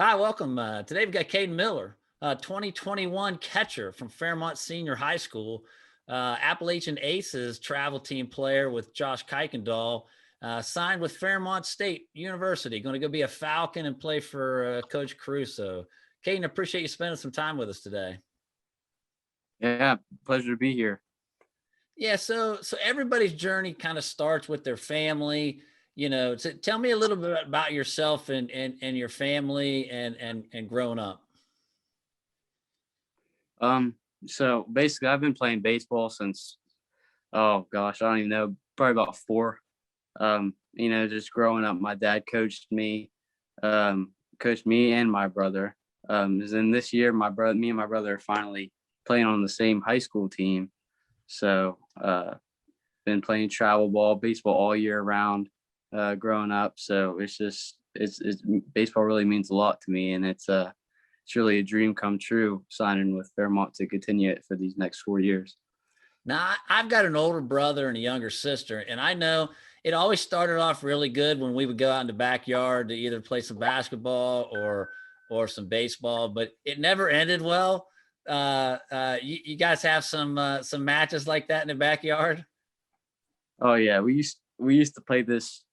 Hi, welcome. Today we've got Caden Miller, 2021 catcher from Fairmont Senior High School, Appalachian Aces travel team player with Josh Kuykendall, signed with Fairmont State University, going to go be a Falcon and play for Coach Caruso. Caden, appreciate you spending some time with us today. Yeah, pleasure to be here. Yeah, so everybody's journey kind of starts with their family. So tell me a little bit about yourself and your family and growing up. So basically I've been playing baseball since, oh gosh, I don't even know, probably about 4. Just growing up, my dad coached me and my brother. Then this year me and my brother are finally playing on the same high school team. So been playing travel ball, baseball all year round, growing up. So it's baseball really means a lot to me, and it's really a dream come true signing with Fairmont to continue it for these next 4 years. Now, I've got an older brother and a younger sister, and I know it always started off really good when we would go out in the backyard to either play some basketball or some baseball, but it never ended well. You guys have some matches like that in the backyard? Oh yeah, we used to play this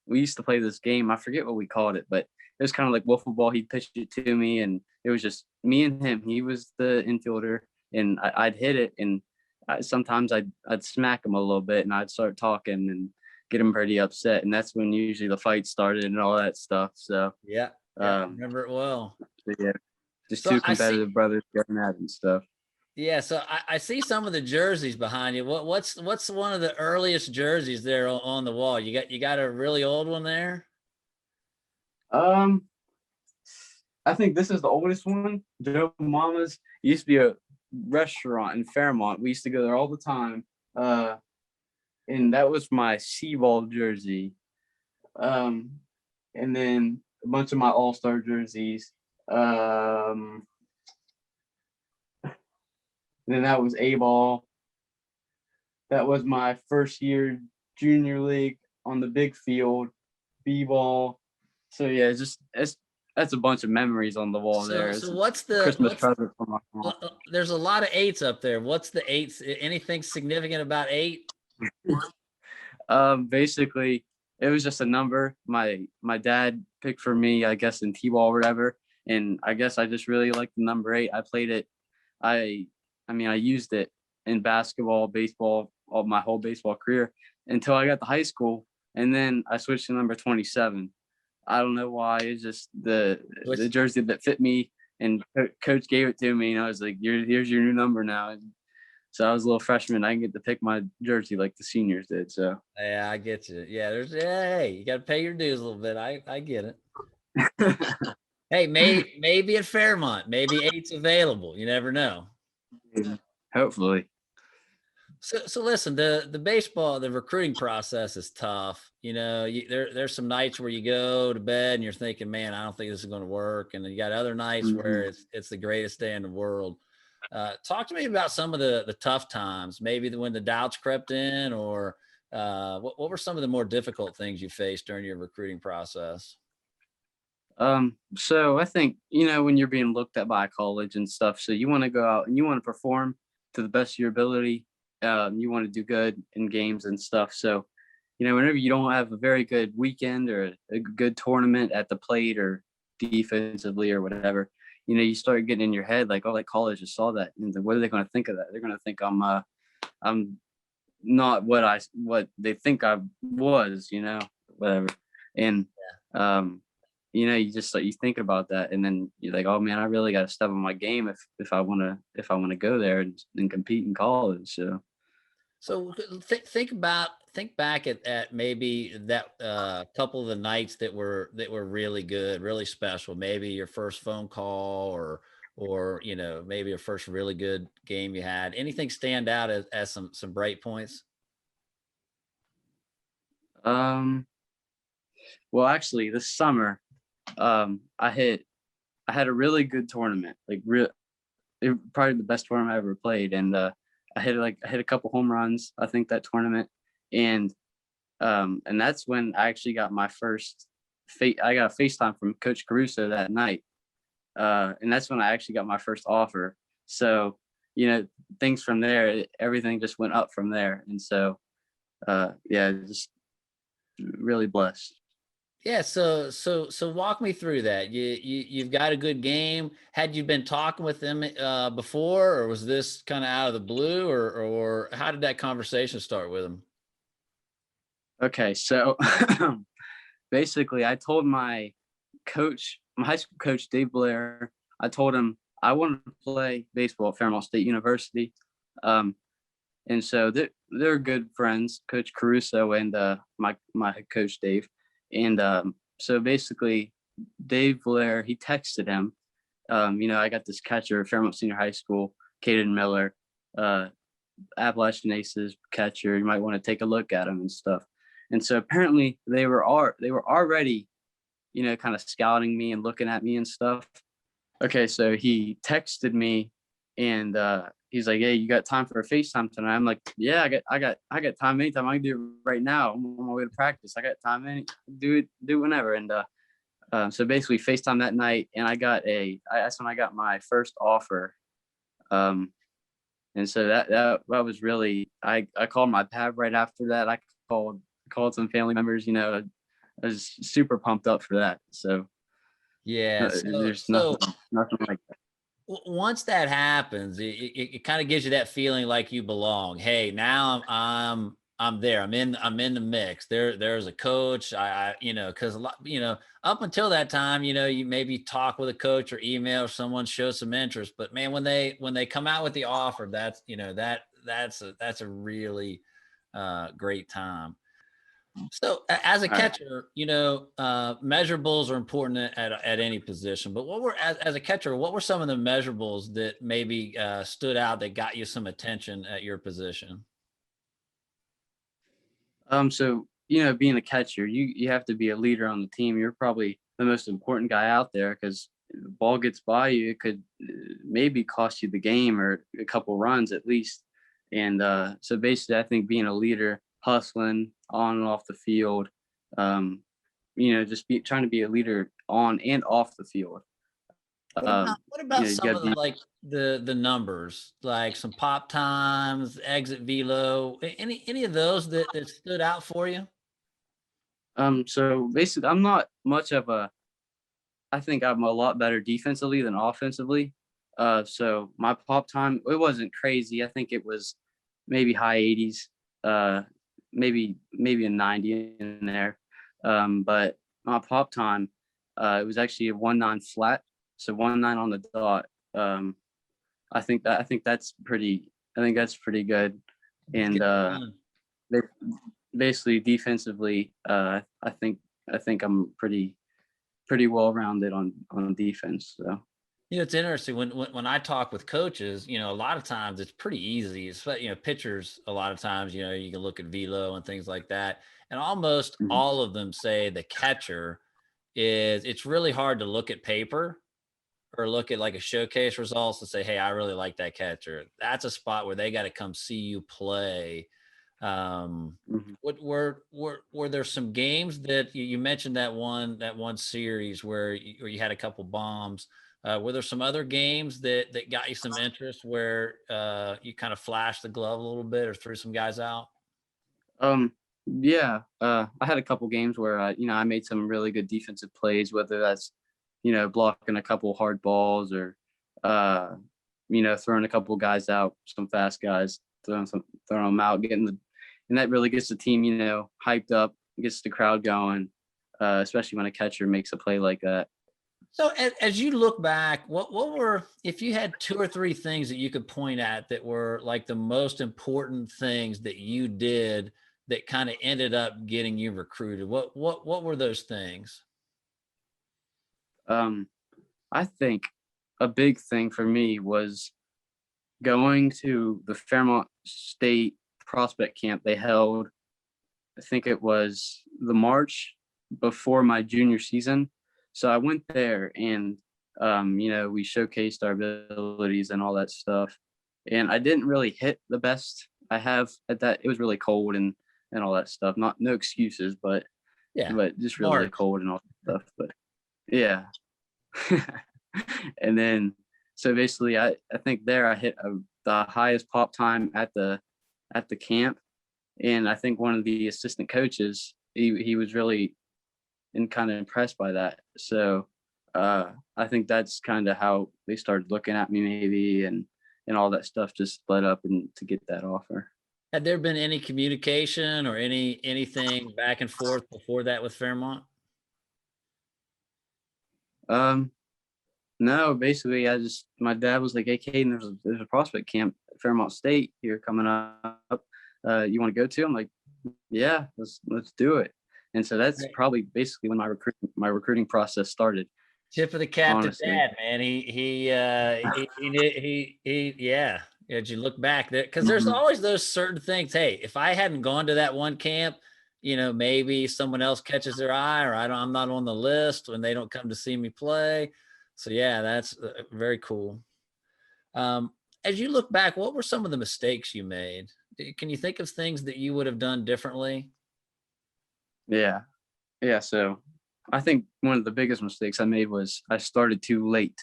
game. I forget what we called it, but it was kind of like wiffle ball. He pitched it to me, and it was just me and him. He was the infielder, and I'd hit it, and sometimes I'd smack him a little bit, and I'd start talking and get him pretty upset, and that's when usually the fight started and all that stuff. So Yeah, I remember it well. yeah, just So two I see. competitive brothers getting at it and stuff. Yeah, so I see some of the jerseys behind you. What's one of the earliest jerseys there on the wall? You got a really old one there? Um, I think this is the oldest one. Joe Mama's. It used to be a restaurant in Fairmont. We used to go there all the time. And that was my Seaball jersey. Um, and then a bunch of my All-Star jerseys. Then that was A-ball. That was my first year junior league on the big field. B-ball. So yeah, that's a bunch of memories on the wall there. So It's what's a Christmas present from my mom. there's a lot of eights up there. What's the eights? Anything significant about 8? Basically, it was just a number my dad picked for me, I guess, in T-ball or whatever. And I guess I just really liked the number 8. I played it. I used it in basketball, baseball, all my whole baseball career until I got to high school, and then I switched to number 27. I don't know why. It's just the jersey that fit me, and coach gave it to me, and I was like, "Here's your new number now." And so I was a little freshman. I didn't get to pick my jersey like the seniors did. So Yeah, I get you. Yeah, hey, you got to pay your dues a little bit. I get it. Hey, maybe at Fairmont, maybe 8's available. You never know. hopefully. So listen, the baseball, the recruiting process is tough. There's some nights where you go to bed and you're thinking, man, I don't think this is going to work, and then you got other nights where it's the greatest day in the world. Talk to me about some of the tough times, maybe when the doubts crept in, or what were some of the more difficult things you faced during your recruiting process? So I think, when you're being looked at by a college and stuff, so you want to go out and you want to perform to the best of your ability. You want to do good in games and stuff. So, whenever you don't have a very good weekend or a good tournament at the plate or defensively or whatever, you start getting in your head like, oh, like college just saw that. And what are they going to think of that? They're going to think I'm not what they think I was, whatever. And, you think about that, and then you're like, oh man, I really got to step on my game if I want to go there and compete in college. So think back at maybe that couple of the nights that were really good, really special. Maybe your first phone call, or maybe your first really good game you had. Anything stand out as some bright points? Well, actually, this summer, I had a really good tournament, like probably the best tournament I ever played, and I hit a couple home runs, I think, that tournament, and that's when I actually got my first I got a FaceTime from Coach Caruso that night, And that's when I actually got my first offer. So, things from there, everything just went up from there. And so, just really blessed. Yeah, so walk me through that. You've got a good game. Had you been talking with them before, or was this kind of out of the blue, or how did that conversation start with them? Okay, so basically, I told my coach, my high school coach, Dave Blair, I told him I wanted to play baseball at Fairmont State University. And so they're good friends, Coach Caruso and my head coach Dave. And so basically, Dave Blair, he texted him. I got this catcher at Fairmont Senior High School, Caden Miller, Appalachian Aces catcher. You might want to take a look at him and stuff. And so apparently they were already, kind of scouting me and looking at me and stuff. Okay, so he texted me and he's like, "Hey, you got time for a FaceTime tonight?" I'm like, "Yeah, I got time anytime. I can do it right now. I'm on my way to practice. I got time. Do it whenever." And so basically FaceTime that night, and that's when I got my first offer. And so that was really, I called my dad right after that. I called some family members. I was super pumped up for that. So Yeah, there's so nothing like that. once that happens, it kind of gives you that feeling like you belong. Hey, now I'm there. I'm in the mix. There's a coach. Because a lot, up until that time, you maybe talk with a coach or email or someone shows some interest. But man, when they come out with the offer, that's that's a really great time. So as a All right. catcher, measurables are important at any position. But as a catcher, what were some of the measurables that maybe stood out that got you some attention at your position? So being a catcher, you have to be a leader on the team. You're probably the most important guy out there because the ball gets by you, it could maybe cost you the game or a couple runs at least. And so basically, I think being a leader, hustling on and off the field, just trying to be a leader on and off the field. What about You some got of to be. the numbers, like some pop times, exit velo, any of those that stood out for you? So basically, I'm not much of a. I think I'm a lot better defensively than offensively. So my pop time, it wasn't crazy. I think it was maybe high 80s, maybe a 90 in there. But my pop time, it was actually a 1.9 flat, so 1.9 on the dot. I think that's pretty. I think that's pretty good. And basically defensively, I think I'm pretty well rounded on defense. So. It's interesting when I talk with coaches, a lot of times it's pretty easy. It's, pitchers, a lot of times, you can look at velo and things like that. And almost Mhm. all of them say the catcher it's really hard to look at paper or look at like a showcase results and say, "Hey, I really like that catcher." That's a spot where they got to come see you play. Mhm. What were there some games that you mentioned that one series where you had a couple bombs? Were there some other games that got you some interest where you kind of flashed the glove a little bit or threw some guys out? Um, yeah, I had a couple games where I made some really good defensive plays, whether that's blocking a couple hard balls or throwing a couple guys out, some fast guys, throwing them out, and that really gets the team hyped up, gets the crowd going, especially when a catcher makes a play like that. So as you look back, what were, if you had two or three things that you could point at that were like the most important things that you did that kind of ended up getting you recruited? What were those things? Um, I think a big thing for me was going to the Fairmont State prospect camp they held. I think it was the March before my junior season. So I went there and, we showcased our abilities and all that stuff. And I didn't really hit the best I have at that. It was really cold and all that stuff. No excuses, but Yeah, just really March. cold and all that stuff. But yeah. And then, so basically I think there I hit the highest pop time at the camp. And I think one of the assistant coaches, he was really kind of impressed by that. So I think that's kind of how they started looking at me, maybe, and all that stuff just led up and to get that offer. Had there been any communication or anything back and forth before that with Fairmont? No, basically my dad was like, "Hey, Caden, there's a prospect camp at Fairmont State here coming up. You want to go to?" I'm like, "Yeah, let's do it." And so that's Right. probably basically when my recruiting process started. Tip of the cap to Honestly. dad, man. He did yeah. As you look back there, because there's Mhm. always those certain things. Hey, if I hadn't gone to that one camp, maybe someone else catches their eye, or I'm not on the list when they don't come to see me play. So yeah, that's very cool. Um, as you look back, what were some of the mistakes you made? Can you think of things that you would have done differently? Yeah. Yeah. So I think one of the biggest mistakes I made was I started too late.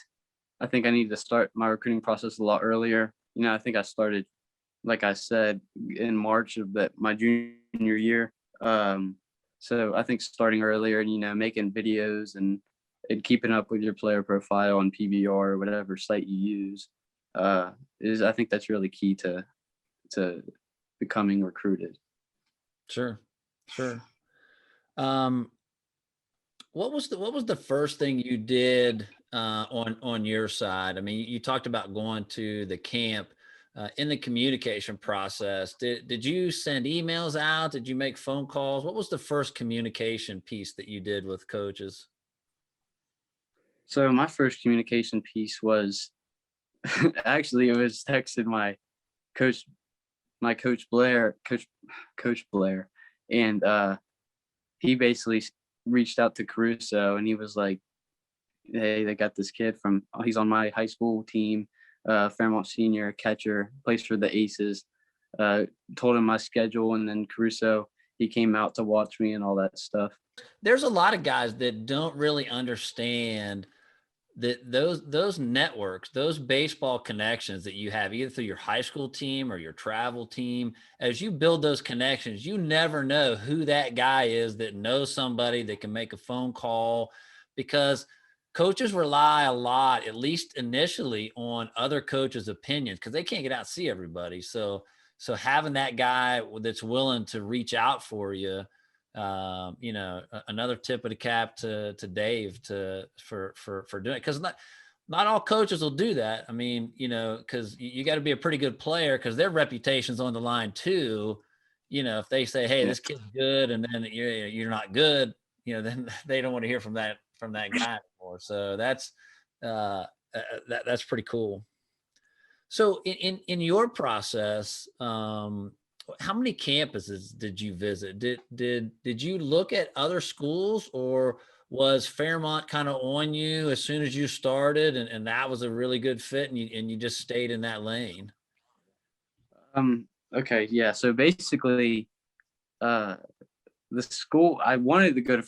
I think I needed to start my recruiting process a lot earlier. I think I started, like I said, in March of my junior year. So I think starting earlier and, making videos and keeping up with your player profile on PBR or whatever site you use I think that's really key to becoming recruited. Sure, sure. Um, what was the first thing you did on your side? I mean, you talked about going to the camp. In the communication process, did you send emails out? Did you make phone calls? What was the first communication piece that you did with coaches? So my first communication piece was actually it was texted coach coach Blair, coach Blair, and he basically reached out to Caruso and he was like, "Hey, they got this kid he's on my high school team, Fairmont Senior, catcher, plays for the Aces." Told him my schedule, and then Caruso, he came out to watch me and all that stuff. There's a lot of guys that don't really understand that those networks, those baseball connections that you have either through your high school team or your travel team, as you build those connections, you never know who that guy is that knows somebody that can make a phone call, because coaches rely a lot, at least initially, on other coaches' opinions because they can't get out and see everybody. So having that guy that's willing to reach out for you, another tip of the cap to Dave for doing it, because not all coaches will do that. I mean, because you got to be a pretty good player because their reputation's on the line too. If they say, "Hey, Yeah. this kid's good," and then you're not good, then they don't want to hear from that guy anymore. So that's pretty cool. So in your process, how many campuses did you visit? Did you look at other schools, or was Fairmont kind of on you as soon as you started, and that was a really good fit, and you just stayed in that lane? Okay. Yeah. So basically, uh, the school I wanted to go to not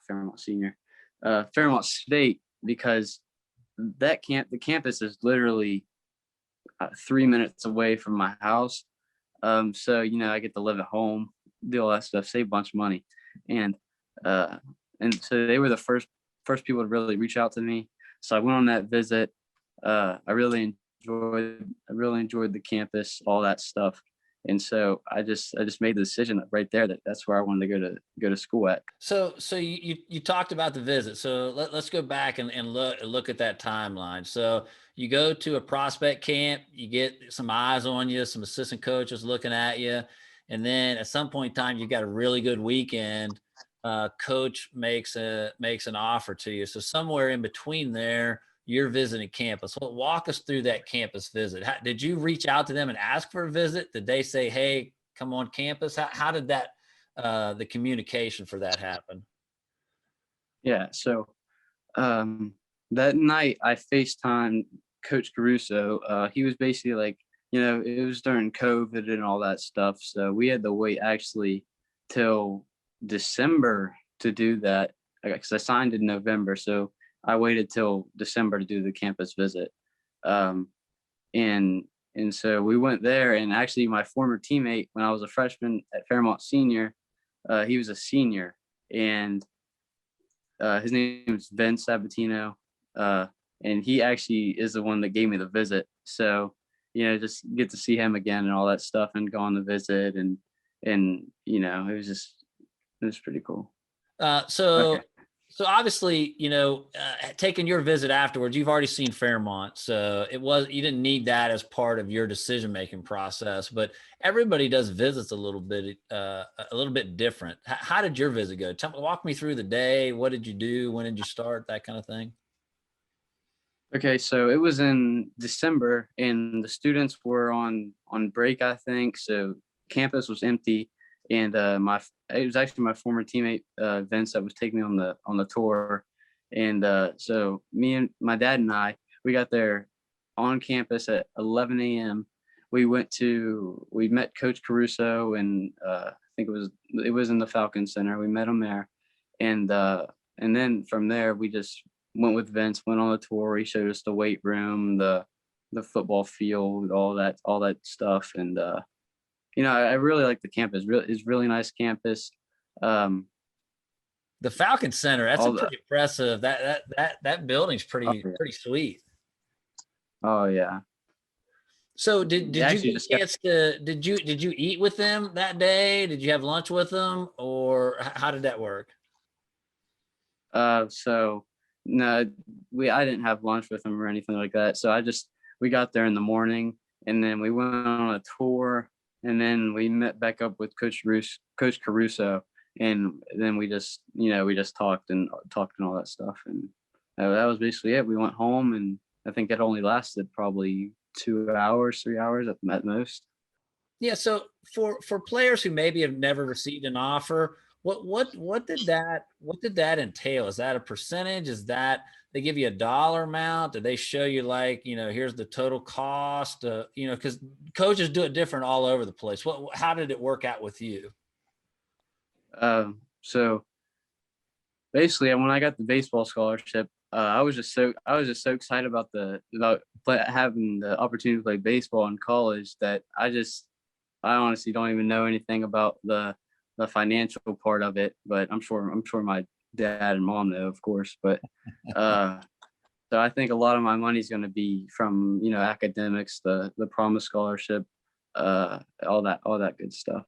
Fairmont Senior, Fairmont State, because the campus is literally 3 minutes away from my house. So I get to live at home, do all that stuff, save a bunch of money, and uh, so they were the first people to really reach out to me. So I went on that visit. I really enjoyed the campus, all that stuff, and so I just made the decision right there that that's where I wanted to go to school at. So you talked about the visit. So let's go back and look at that timeline. So you go to a prospect camp, you get some eyes on you, some assistant coaches looking at you, and then at some point in time, you got a really good weekend. Coach makes an offer to you. So somewhere in between there, you're visiting campus. Well, walk us through that campus visit. Did you reach out to them and ask for a visit? Did they say, "Hey, come on campus"? How did the communication for that happen? Yeah. So um, that night I FaceTimed Coach Caruso. He was basically like, it was during COVID and all that stuff. So we had to wait actually till December to do that because I signed in November. So I waited till December to do the campus visit. And so we went there, and actually my former teammate when I was a freshman at Fairmont Senior, he was a senior, and his name is Ben Sabatino, and he actually is the one that gave me the visit. So, just get to see him again and all that stuff, and go on the visit, and it was pretty cool. So Okay. So obviously, taking your visit afterwards, you've already seen Fairmont. So you didn't need that as part of your decision-making process, but everybody does visits a little bit different. How did your visit go? Walk me through the day. What did you do? When did you start? That kind of thing. Okay. So it was in December, and the students were on break, I think. So campus was empty. And it was actually my former teammate Vince that was taking me on the tour, and so me and my dad and we got there on campus at 11 a.m. We met Coach Caruso, and I think it was in the Falcon Center. We met him there, and then from there we just went with Vince, went on the tour. He showed us the weight room, the football field, all that stuff, and I really like the campus. It's really nice campus. The Falcon Center, that's pretty impressive. That building's pretty sweet. Oh yeah. So did you get a chance to did you eat with them that day? Did you have lunch with them, or how did that work? So no, I didn't have lunch with them or anything like that. So we got there in the morning, and then we went on a tour. And then we met back up with Coach Caruso, and then we just talked and all that stuff, and that was basically it. We went home, and I think it only lasted probably 2 hours, 3 hours at most. Yeah. So for players who maybe have never received an offer, what did that entail? Is that a percentage? Is that they give you a dollar amount? Do they show you here's the total cost? Because coaches do it different all over the place. How did it work out with you? So basically, when I got the baseball scholarship, I was just so excited about having the opportunity to play baseball in college that I honestly don't even know anything about the financial part of it, but I'm sure my dad and mom know, of course. But so I think a lot of my money is going to be from academics, the Promise Scholarship, all that good stuff.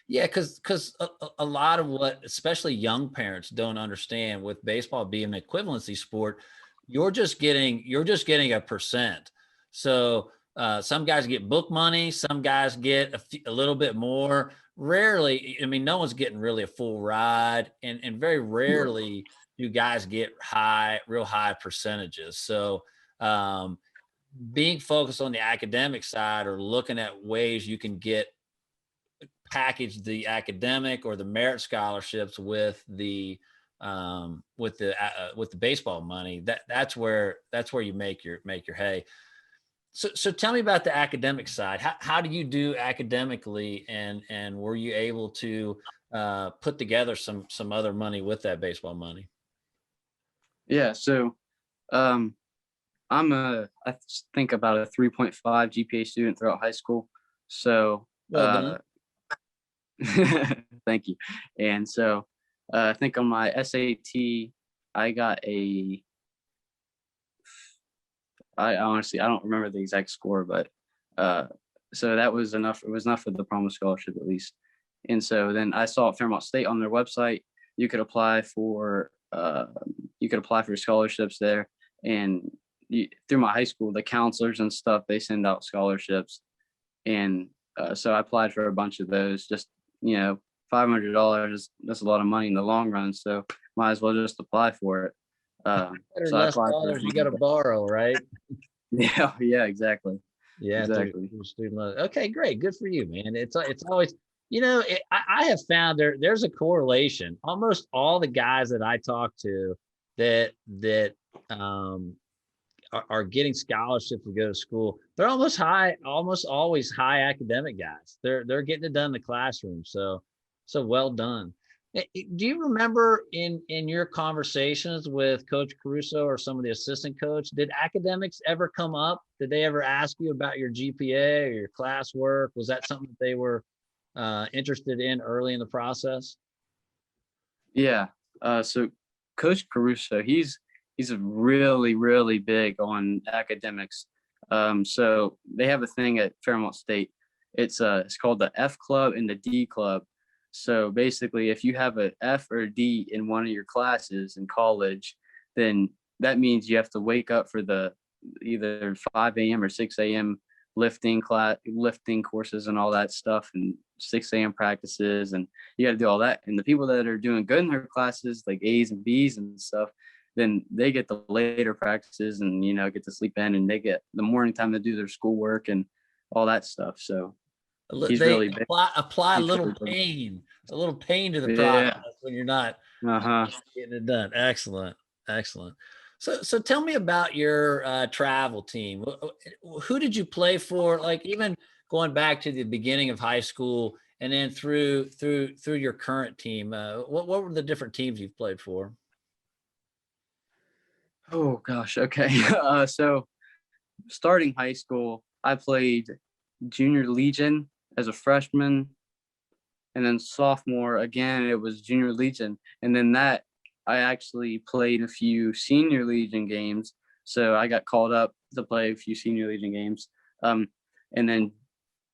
Yeah, because a lot of what especially young parents don't understand with baseball being an equivalency sport, you're just getting a percent. So some guys get book money, some guys get a little bit more. Rarely, no one's getting really a full ride, and very rarely do guys get real high percentages. So being focused on the academic side, or looking at ways you can package the academic or the merit scholarships with the baseball money, that's where you make your hay. So tell me about the academic side. How do you do academically, and were you able to put together some other money with that baseball money? Yeah. So I think about a 3.5 GPA student throughout high school. So well done. Thank you. And so I think on my SAT, I got I honestly don't remember the exact score, but so that was enough. It was enough for the Promise Scholarship, at least. And so then I saw at Fairmont State on their website, you could apply for scholarships there. And through my high school, the counselors and stuff, they send out scholarships. And so I applied for a bunch of those. Just $500, that's a lot of money in the long run. So might as well just apply for it. So less dollars you got to borrow, right? Yeah, exactly. Yeah, exactly. Student loan. Okay, great, good for you, man. It's always, I have found there's a correlation. Almost all the guys that I talk to that are getting scholarships to go to school, they're almost always high academic guys. They're getting it done in the classroom. So well done. Do you remember in your conversations with Coach Caruso or some of the assistant coach, did academics ever come up? Did they ever ask you about your GPA or your classwork? Was that something that they were interested in early in the process? Yeah. So Coach Caruso, he's really, really big on academics. So they have a thing at Fairmont State. It's called the F Club and the D Club. So basically, if you have an F or a D in one of your classes in college, then that means you have to wake up for the either 5 a.m. or 6 a.m. lifting courses and all that stuff, and 6 a.m. practices, and you got to do all that. And the people that are doing good in their classes, like A's and B's and stuff, then they get the later practices and, get to sleep in, and they get the morning time to do their schoolwork and all that stuff. So he's They really big. apply a He's little really pain, to the Yeah. process when you're not Uh-huh. getting it done. Excellent. Excellent. So tell me about your travel team. Who did you play for? Like even going back to the beginning of high school and then through your current team. What were the different teams you've played for? Oh gosh. Okay. So starting high school, I played Junior Legion as a freshman, and then sophomore again it was Junior Legion, and then that I actually played a few Senior Legion games, so I got called up to play a few Senior Legion games. And then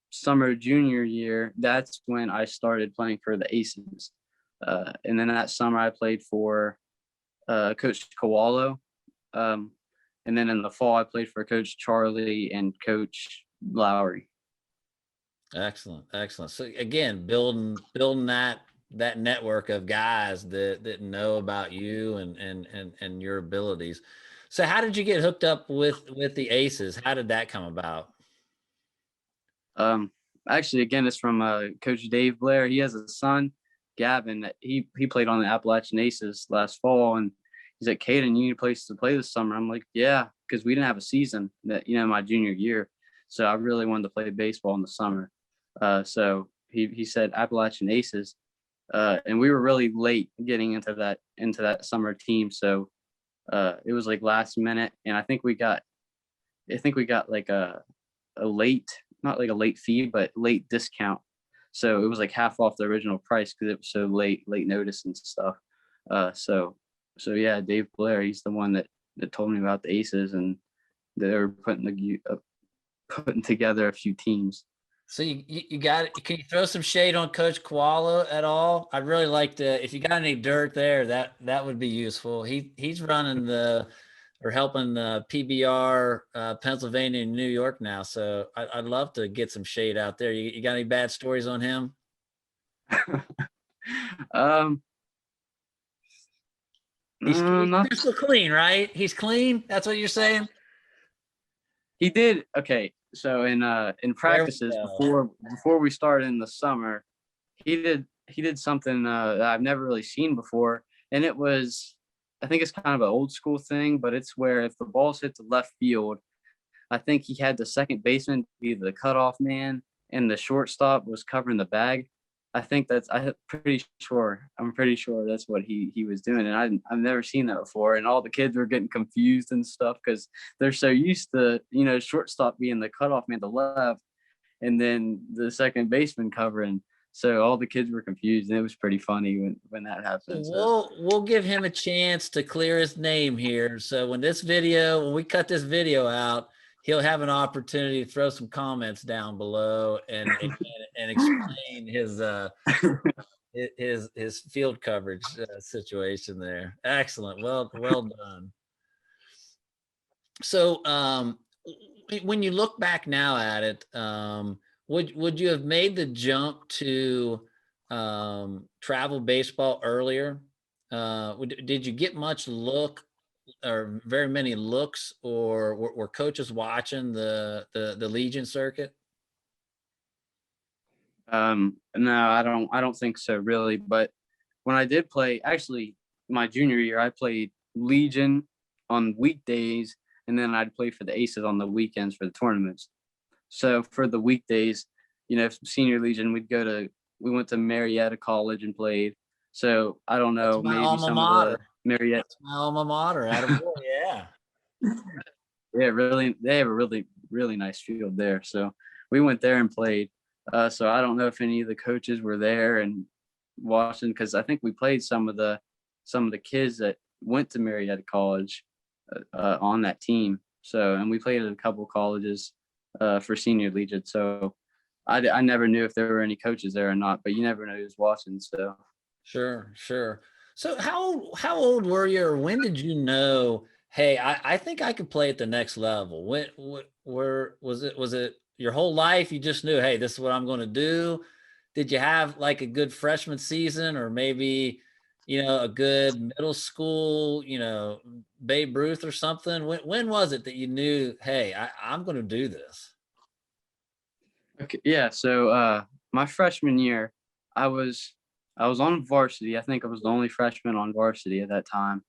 summer junior year, that's when I started playing for the Aces, and then that summer I played for Coach Kowalo, and then in the fall I played for Coach Charlie and Coach Lowry. Excellent. Excellent. So again, building that network of guys that know about you and your abilities. So how did you get hooked up with the Aces? How did that come about? Actually, again, it's from Coach Dave Blair. He has a son, Gavin, that he played on the Appalachian Aces last fall, and he's like, Caden, you need a place to play this summer. I'm like, yeah, because we didn't have a season that my junior year, so I really wanted to play baseball in the summer. So he said Appalachian Aces, and we were really late getting into that summer team. So it was like last minute, and I think we got like a late, not like a late fee, but late discount. So it was like half off the original price because it was so late notice and stuff. So yeah, Dave Blair, he's the one that told me about the Aces, and they were putting together a few teams. So you got it. Can you throw some shade on Coach Koala at all? I'd really like to, if you got any dirt there, that would be useful. He's running or helping PBR Pennsylvania and New York now. So I'd love to get some shade out there. You got any bad stories on him? He's crystal clean, right? He's clean. That's what you're saying. He did. Okay. So in practices before we started in the summer, he did something that I've never really seen before, and it was, I think it's kind of an old school thing, but it's where if the ball's hit the left field, I think he had the second baseman be the cutoff man, and the shortstop was covering the bag. I'm pretty sure that's what he was doing, and I've never seen that before. And all the kids were getting confused and stuff because they're so used to shortstop being the cutoff man to left, and then the second baseman covering. So all the kids were confused, and it was pretty funny when that happened. So we'll give him a chance to clear his name here. So when we cut this video out, he'll have an opportunity to throw some comments down below and explain his field coverage situation there. Excellent. Well done. So when you look back now at it, would you have made the jump to travel baseball earlier? Did you get much look or very many looks, or were coaches watching the Legion circuit? No, I don't think so really. But when I did play, actually my junior year, I played Legion on weekdays, and then I'd play for the Aces on the weekends for the tournaments. So for the weekdays, Senior Legion, we went to Marietta College and played. So I don't That's know, my maybe alma some of the mater. Marietta. That's my alma mater. Attaboy, yeah. Yeah, really, they have a really, really nice field there. So we went there and played. So I don't know if any of the coaches were there and watching, because I think we played some of the kids that went to Marietta College on that team. So, and we played at a couple colleges for senior legion. So I never knew if there were any coaches there or not, but you never know who's watching. So Sure, sure. So how old were you, or when did you know, hey, I think I could play at the next level? Where was it your whole life? You just knew, hey, this is what I'm going to do. Did you have like a good freshman season, or maybe, a good middle school, Babe Ruth or something? When was it that you knew, hey, I'm going to do this? okay, yeah. So my freshman year, I was I was on varsity. I think I was the only freshman on varsity at that time.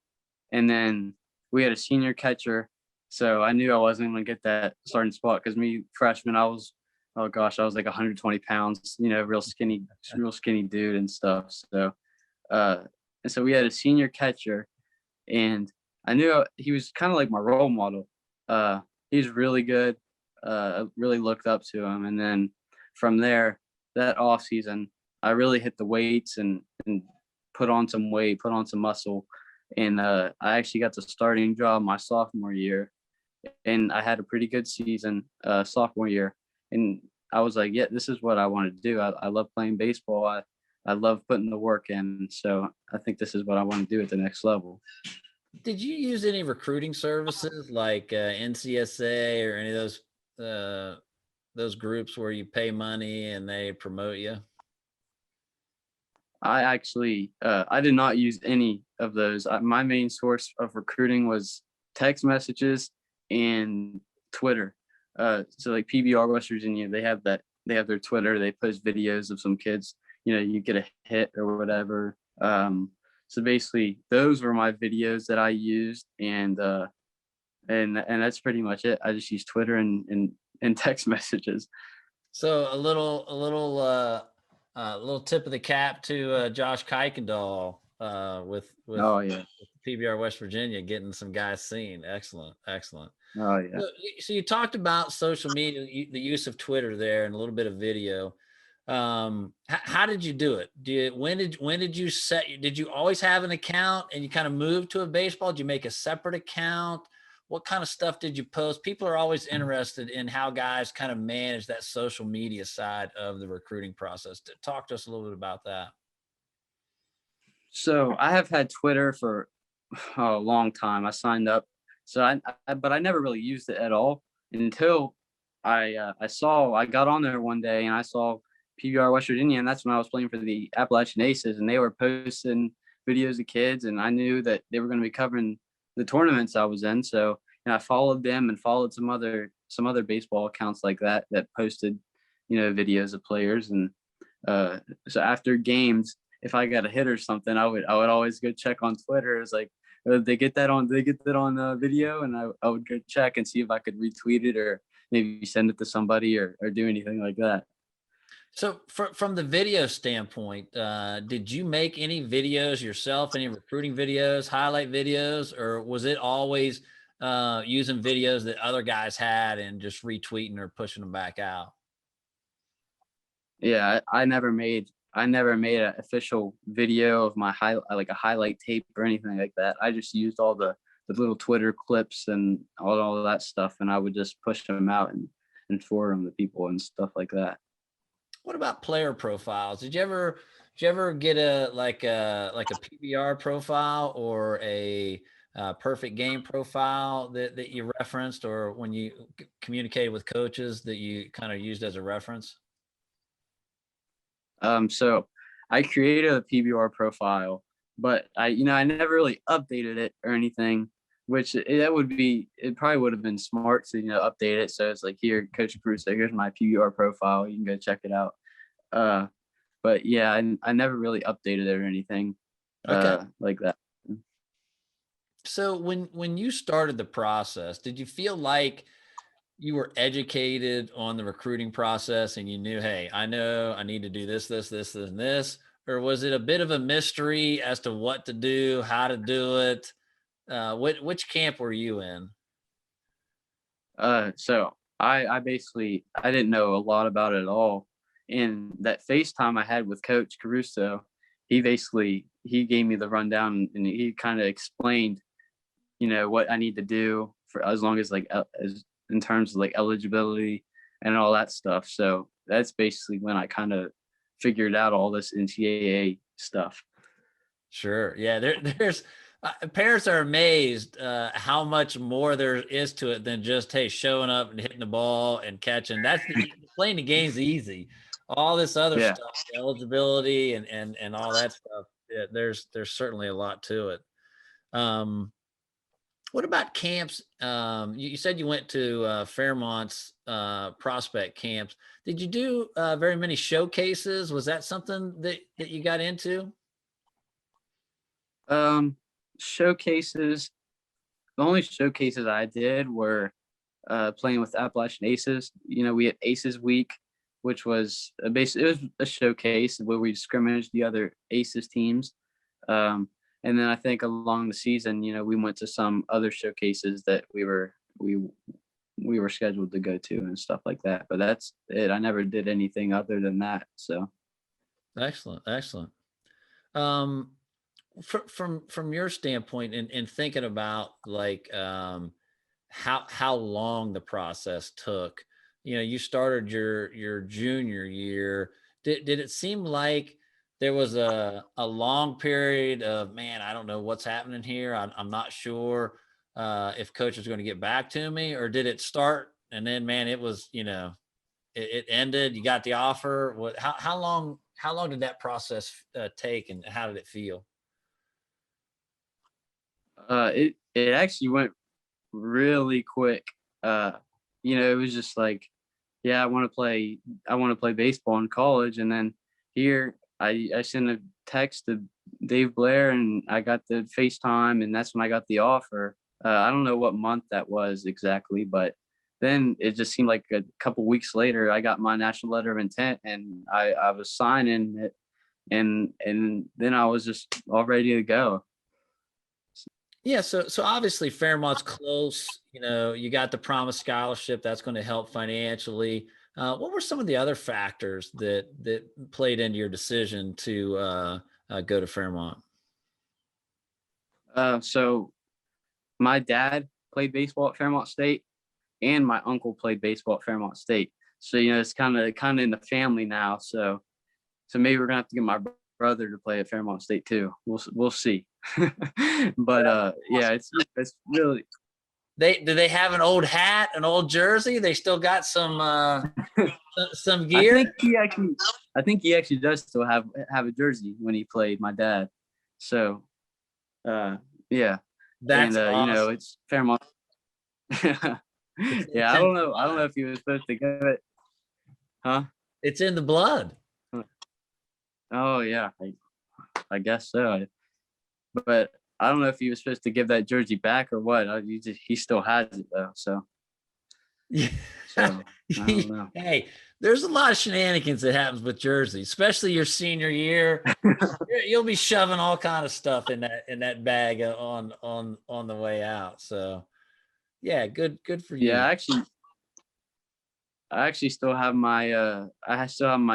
And then we had a senior catcher, so I knew I wasn't going to get that starting spot because me freshman, I was, oh gosh, I was like 120 pounds, real skinny dude and stuff. So uh, and so we had a senior catcher, and I knew he was kind of like my role model. He's really good. I really looked up to him, and then from there, that off season, I really hit the weights and put on some weight, put on some muscle, and I actually got the starting job my sophomore year, and I had a pretty good season sophomore year, and I was like, yeah, this is what I want to do. I love playing baseball. I love putting the work in, so I think this is what I want to do at the next level. Did you use any recruiting services like NCSA or any of those groups where you pay money and they promote you? I actually I did not use any of those. My main source of recruiting was text messages and Twitter. So like PBR West Virginia, they have their Twitter. They post videos of some kids. You get a hit or whatever. So basically, those were my videos that I used, and that's pretty much it. I just use Twitter and text messages. So a little tip of the cap to Josh Kuykendall with Oh yeah, PBR West Virginia getting some guys seen. Excellent, excellent. oh yeah. So you talked about social media, the use of Twitter there, and a little bit of video. How did you do it? When did you did you always have an account and you kind of moved to a baseball? Did you make a separate account? What kind of stuff did you post? People are always interested in how guys kind of manage that social media side of the recruiting process. Talk to us a little bit about that. So I have had Twitter for a long time. I signed up, so but I never really used it at all until I got on there one day and I saw PBR West Virginia, and that's when I was playing for the Appalachian Aces, and they were posting videos of kids, and I knew that they were going to be covering the tournaments I was in. So, and I followed them and followed some other baseball accounts like that posted, videos of players, and uh, so after games, if I got a hit or something, I would always go check on Twitter. It's like, they get that on video, and I would go check and see if I could retweet it or maybe send it to somebody or do anything like that. So from the video standpoint, did you make any videos yourself, any recruiting videos, highlight videos, or was it always using videos that other guys had and just retweeting or pushing them back out? Yeah, I never made an official video of my like a highlight tape or anything like that. I just used all the little Twitter clips and all of that stuff, and I would just push them out and forward them to people and stuff like that. What about player profiles? Did you ever get a PBR profile or a perfect game profile that you referenced, or when you communicated with coaches that you kind of used as a reference? So I created a PBR profile, but I never really updated it or anything, which it probably would have been smart to, update it. So it's like, here, Coach Bruce, here's my PBR profile. You can go check it out. Uh, but yeah, I never really updated it or anything, Okay. like that. So when you started the process, did you feel like you were educated on the recruiting process and you knew, hey, I know I need to do this, and this, or was it a bit of a mystery as to what to do, how to do it? Which camp were you in? So I basically I didn't know a lot about it at all. And that FaceTime I had with Coach Caruso, he gave me the rundown and he kind of explained, what I need to do for as long as as in terms of like eligibility and all that stuff. So that's basically when I kind of figured out all this NCAA stuff. Sure. Yeah. There's parents are amazed how much more there is to it than just, hey, showing up and hitting the ball and catching. Playing the game's easy. All this other Yeah. stuff, eligibility and all that stuff. Yeah, there's certainly a lot to it. What about camps? You said you went to Fairmont's prospect camps. Did you do very many showcases? Was that something that you got into? Showcases. The only showcases I did were playing with Appalachian Aces. We had Aces Week, which was it was a showcase where we scrimmaged the other Aces teams. And then I think along the season, we went to some other showcases that we were scheduled to go to and stuff like that. But that's it. I never did anything other than that. So Excellent. From your standpoint and thinking about like how long the process took, you started your junior year. Did it seem like there was a long period of, man, I don't know what's happening here. I'm not sure if coach is going to get back to me, or did it start and then, man, it was, it ended, you got the offer? How long did that process take, and how did it feel? It actually went really quick. It was just like, yeah, I want to play baseball in college. And then here I sent a text to Dave Blair and I got the FaceTime, and that's when I got the offer. I don't know what month that was exactly, but then it just seemed like a couple weeks later, I got my national letter of intent and I was signing it, and then I was just all ready to go. Yeah, so obviously Fairmont's close. You got the promise scholarship that's going to help financially. What were some of the other factors that played into your decision to go to Fairmont? So my dad played baseball at Fairmont State, and my uncle played baseball at Fairmont State. So it's kind of in the family now. So maybe we're gonna have to get my brother to play at Fairmont State too. We'll see. But yeah, it's really. Do they have an old hat, an old jersey? They still got some gear. I think he actually does still have a jersey when he played, my dad. So yeah. That's awesome. It's Fairmont. Yeah, I don't know if he was supposed to get it. Huh? It's in the blood. Oh yeah, I guess so. But I don't know if he was supposed to give that jersey back or what. He still has it though. So, so I don't know. Hey, there's a lot of shenanigans that happens with jerseys, especially your senior year. You'll be shoving all kind of stuff in that bag on the way out. So, yeah, good for you. Yeah, I actually still have my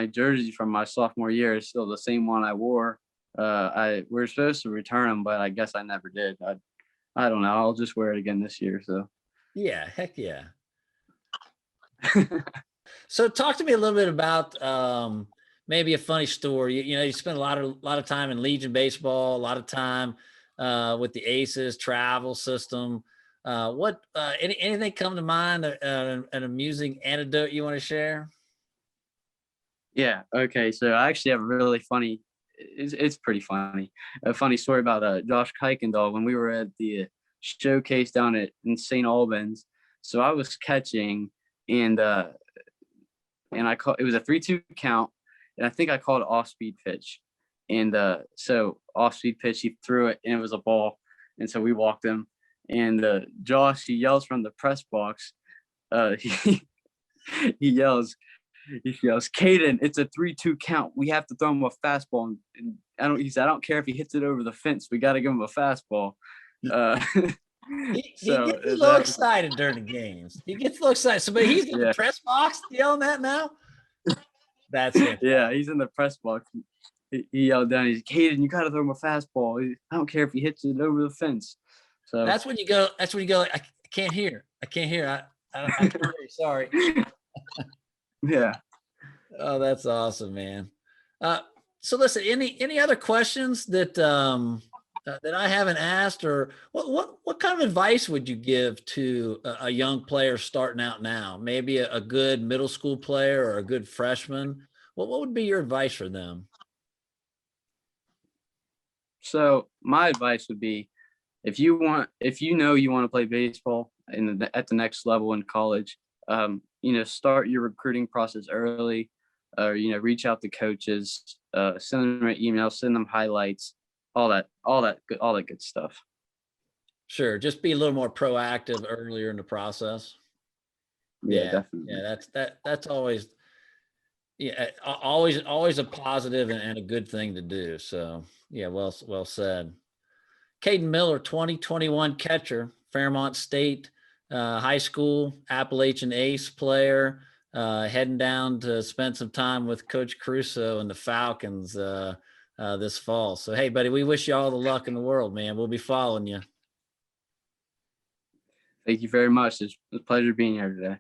jersey from my sophomore year. It's still the same one I wore. We're supposed to return them, but I guess I never did. I don't know. I'll just wear it again this year. So yeah, heck yeah. So talk to me a little bit about maybe a funny story. You spent a lot of time in Legion baseball, a lot of time with the Aces travel system. Anything come to mind? An amusing anecdote you want to share? Yeah. Okay. So I actually have a really funny. It's pretty funny. A funny story about Josh Kuykendall when we were at the showcase down in St. Albans. So I was catching, and I called. It was a 3-2 count, and I think I called an off-speed pitch. And so off-speed pitch, he threw it, and it was a ball. And so we walked him, and Josh, he yells from the press box. He yells, he yells, Caden, it's a 3-2 count. We have to throw him a fastball. And he said, I don't care if he hits it over the fence. We got to give him a fastball. He So gets a little excited during the games. He gets a little excited. So, but he's in the press box yelling that now? That's it. Yeah, he's in the press box. He yelled down, he's, Caden, you got to throw him a fastball. I don't care if he hits it over the fence. So that's when you go, I can't hear. I'm sorry. Yeah. Oh, that's awesome, man. So listen, any other questions that that I haven't asked, or what kind of advice would you give to a young player starting out now? Maybe a good middle school player or a good freshman. What would be your advice for them? So my advice would be, if you know you want to play baseball at the next level in college, start your recruiting process early, or reach out to coaches, send them an email, send them highlights, all that good stuff. Sure, just be a little more proactive earlier in the process. Yeah, definitely. Yeah, that's always always a positive and a good thing to do. So yeah, well said. Caden Miller, 2021 catcher, Fairmont State High School, Appalachian Ace player, heading down to spend some time with Coach Crusoe and the Falcons this fall. So, hey, buddy, we wish you all the luck in the world, man. We'll be following you. Thank you very much. It's a pleasure being here today.